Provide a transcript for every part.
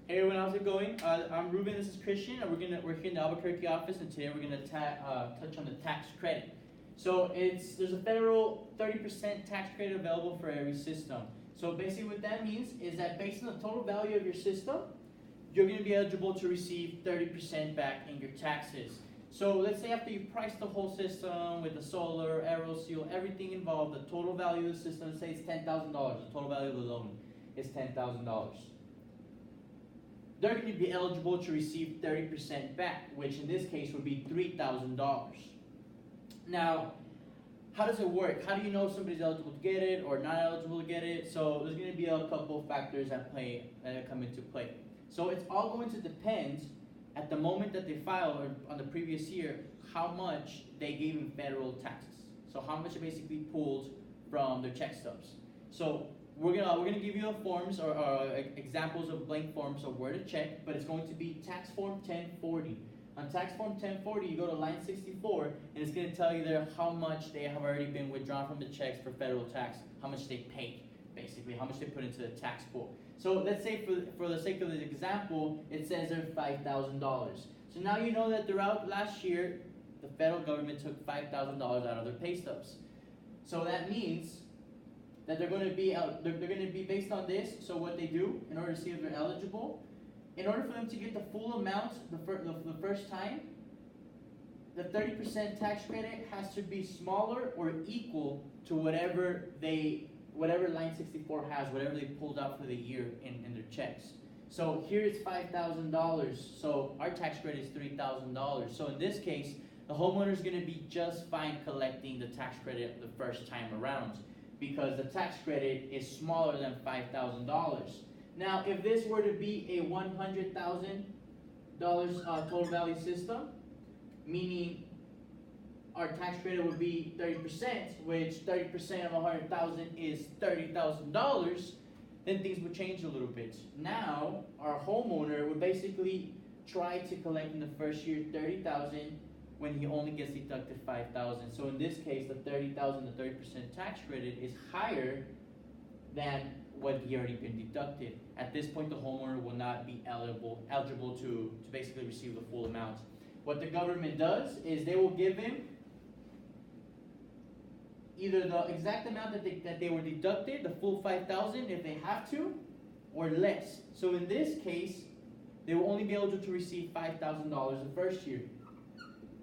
Hey everyone, how's it going? I'm Ruben. This is Christian, and we're here in the Albuquerque office, and today we're gonna touch on the tax credit. So there's a federal 30% tax credit available for every system. So basically, what that means is that based on the total value of your system, you're gonna be eligible to receive 30% back in your taxes. So let's say after you price the whole system with the solar, aero seal, everything involved, the total value of the system, let's say it's $10,000. The total value of the loan is $10,000. They're going to be eligible to receive 30% back, which in this case would be $3,000. Now, how does it work? How do you know if somebody's eligible to get it or not eligible to get it? So there's going to be a couple of factors that come into play. So it's all going to depend at the moment that they file or on the previous year how much they gave in federal taxes. So how much they basically pulled from their check stubs. So we're gonna give you forms or examples of blank forms of where to check, but it's going to be tax form 1040. On tax form 1040, you go to line 64, and it's gonna tell you there how much they have already been withdrawn from the checks for federal tax, how much they paid, basically, how much they put into the tax pool. So let's say for the sake of the example, it says they're $5,000. So now you know that throughout last year, the federal government took $5,000 out of their pay stubs. So that means that they're going to be based on this. So what they do in order to see if they're eligible, in order for them to get the full amount the first time, the 30% tax credit has to be smaller or equal to whatever line 64 has, whatever they pulled out for the year in their checks. So here it's $5,000. So our tax credit is $3,000. So in this case, the homeowner is going to be just fine collecting the tax credit the first time around, because the tax credit is smaller than $5,000. Now, if this were to be a $100,000 total value system, meaning our tax credit would be 30%, which 30% of $100,000 is $30,000, then things would change a little bit. Now, our homeowner would basically try to collect in the first year $30,000 when he only gets deducted $5,000. So in this case, the $30,000, the 30% tax credit is higher than what he already been deducted. At this point, the homeowner will not be eligible to basically receive the full amount. What the government does is they will give him either the exact amount that they were deducted, the full $5,000 if they have to, or less. So in this case, they will only be eligible to receive $5,000 the first year.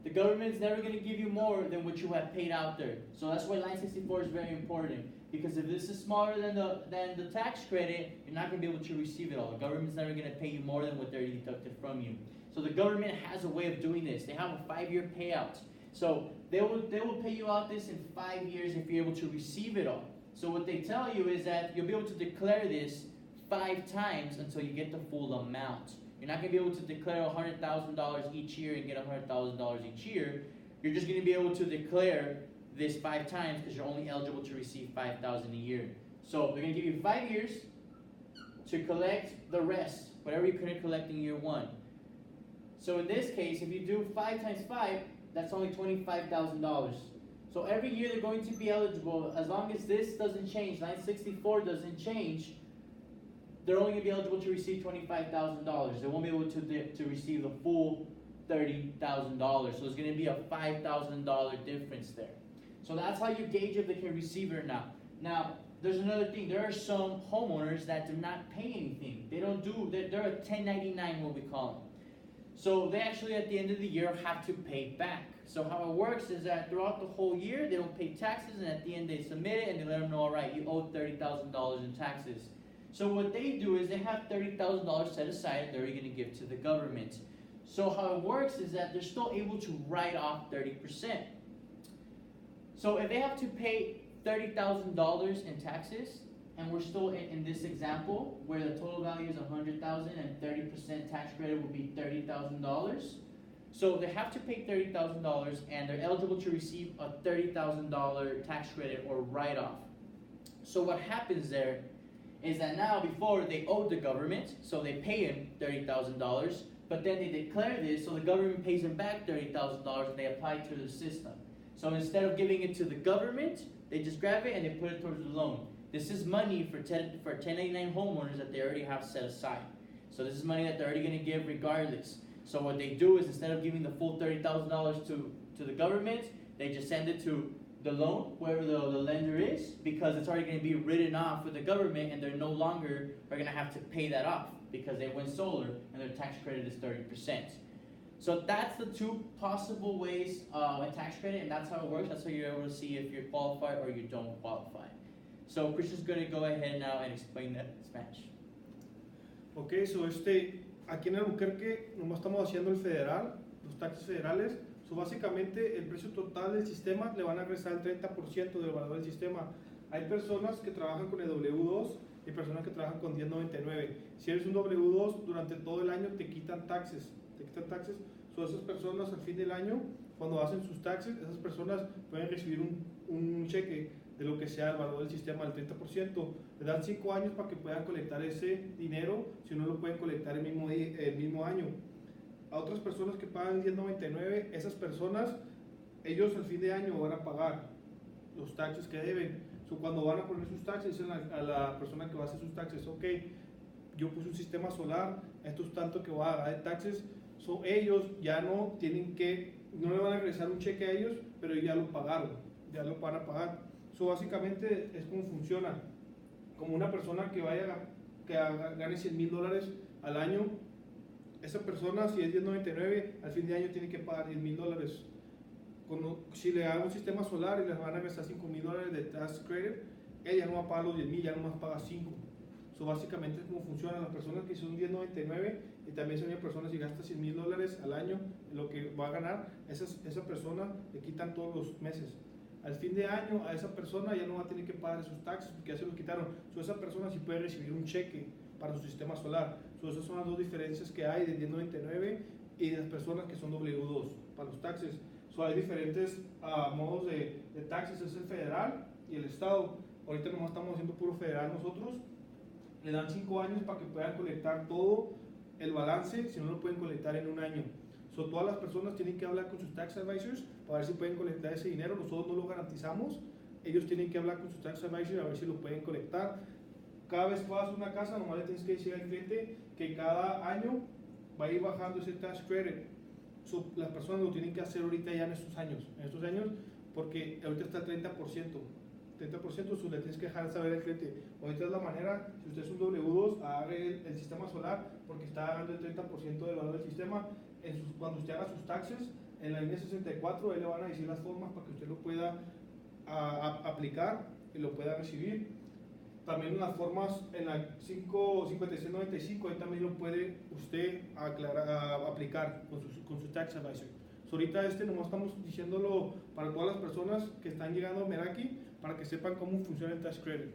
The government's never going to give you more than what you have paid out there. So that's why line 64 is very important. Because if this is smaller than the tax credit, you're not going to be able to receive it all. The government's never going to pay you more than what they're deducted from you. So the government has a way of doing this. They have a 5-year payout. So they will pay you out this in 5 years if you're able to receive it all. So what they tell you is that you'll be able to declare this 5 times until you get the full amount. You're not going to be able to declare $100,000 each year and get $100,000 each year. You're just going to be able to declare this 5 times because you're only eligible to receive $5,000 a year. So they're going to give you 5 years to collect the rest, whatever you couldn't collect in year 1. So in this case, if you do 5 times 5, that's only $25,000. So every year they're going to be eligible, as long as this doesn't change, line 64 doesn't change, they're only going to be eligible to receive $25,000. They won't be able to receive the full $30,000. So there's going to be a $5,000 difference there. So that's how you gauge if they can receive it or not. Now, there's another thing. There are some homeowners that do not pay anything. They're a 1099, what we call them. So they actually, at the end of the year, have to pay back. So how it works is that throughout the whole year, they don't pay taxes, and at the end they submit it, and they let them know, all right, you owe $30,000 in taxes. So what they do is they have $30,000 set aside they're going to give to the government. So how it works is that they're still able to write off 30%. So if they have to pay $30,000 in taxes, and we're still in this example where the total value is $100,000 and 30% tax credit would be $30,000. So they have to pay $30,000 and they're eligible to receive a $30,000 tax credit or write-off. So what happens there is that now before they owed the government, so they pay him $30,000, but then they declare this, so the government pays them back $30,000 and they apply it to the system. So instead of giving it to the government, they just grab it and they put it towards the loan. This is money for 1099 homeowners that they already have set aside. So this is money that they're already going to give regardless. So what they do is instead of giving the full $30,000 to the government, they just send it to the loan, whoever the lender is, because it's already going to be written off with the government, and they're no longer are going to have to pay that off because they went solar and their tax credit is 30%. So that's the two possible ways a tax credit, and that's how it works. That's how you're able to see if you're qualified or you don't qualify. So Christian's going to go ahead now and explain that in Spanish. Ok, so aquí en Albuquerque nomás estamos haciendo el federal, los taxes federales. So básicamente el precio total del sistema le van a regresar el 30% del valor del sistema. Hay personas que trabajan con el W2 y personas que trabajan con 1099. Si eres un W2, durante todo el año te quitan taxes. So esas personas al fin del año, cuando hacen sus taxes, esas personas pueden recibir un cheque de lo que sea el valor del sistema, del 30%. Le dan 5 años para que puedan colectar ese dinero, si no lo pueden colectar el mismo año. A otras personas que pagan 1099, esas personas, ellos al fin de año van a pagar los taxes que deben. So, cuando van a poner sus taxes, dicen a la persona que va a hacer sus taxes, ok, yo puse un sistema solar, esto es tanto que voy a pagar de taxes. So, ellos ya no le van a regresar un cheque a ellos, pero ya lo pagaron, ya lo van a pagar. So, básicamente es como funciona. Como una persona que gane $100,000 al año, esa persona, si es 1099, al fin de año tiene que pagar $10,000. Si le hago un sistema solar y les van a gastar $5,000 de tax credit, ella no va a pagar los 10,000, ya nomás paga 5. So, básicamente es como funcionan las personas que son 1099 y también son personas que gastan $100,000 al año, lo que va a ganar, esa persona le quitan todos los meses. Al fin de año a esa persona ya no va a tener que pagar esos taxes porque ya se los quitaron. So, esa persona sí puede recibir un cheque para su sistema solar. So, esas son las dos diferencias que hay de 1099 y de las personas que son W2 para los taxes. So, hay diferentes modos de taxes, es el federal y el estado. Ahorita nomás estamos haciendo puro federal nosotros. Le dan 5 años para que puedan colectar todo el balance, si no lo pueden colectar en un año. So, todas las personas tienen que hablar con sus tax advisors para ver si pueden colectar ese dinero. Nosotros no lo garantizamos. Ellos tienen que hablar con sus tax advisors a ver si lo pueden colectar. Cada vez que vas a una casa, nomás le tienes que decir al cliente que cada año va a ir bajando ese tax credit. So, las personas lo tienen que hacer ahorita ya en estos años, porque ahorita está el 30%. 30%, so le tienes que dejar saber al cliente. Ahorita es la manera, si usted es un W2, agarre el sistema solar porque está dando el 30% del valor del sistema. Cuando usted haga sus taxes, en la línea 64, ahí le van a decir las formas para que usted lo pueda aplicar y lo pueda recibir. También las formas en la 5695, ahí también lo puede usted aplicar con su tax advisor. So, ahorita nomás estamos diciéndolo para todas las personas que están llegando a Meraki para que sepan cómo funciona el tax credit.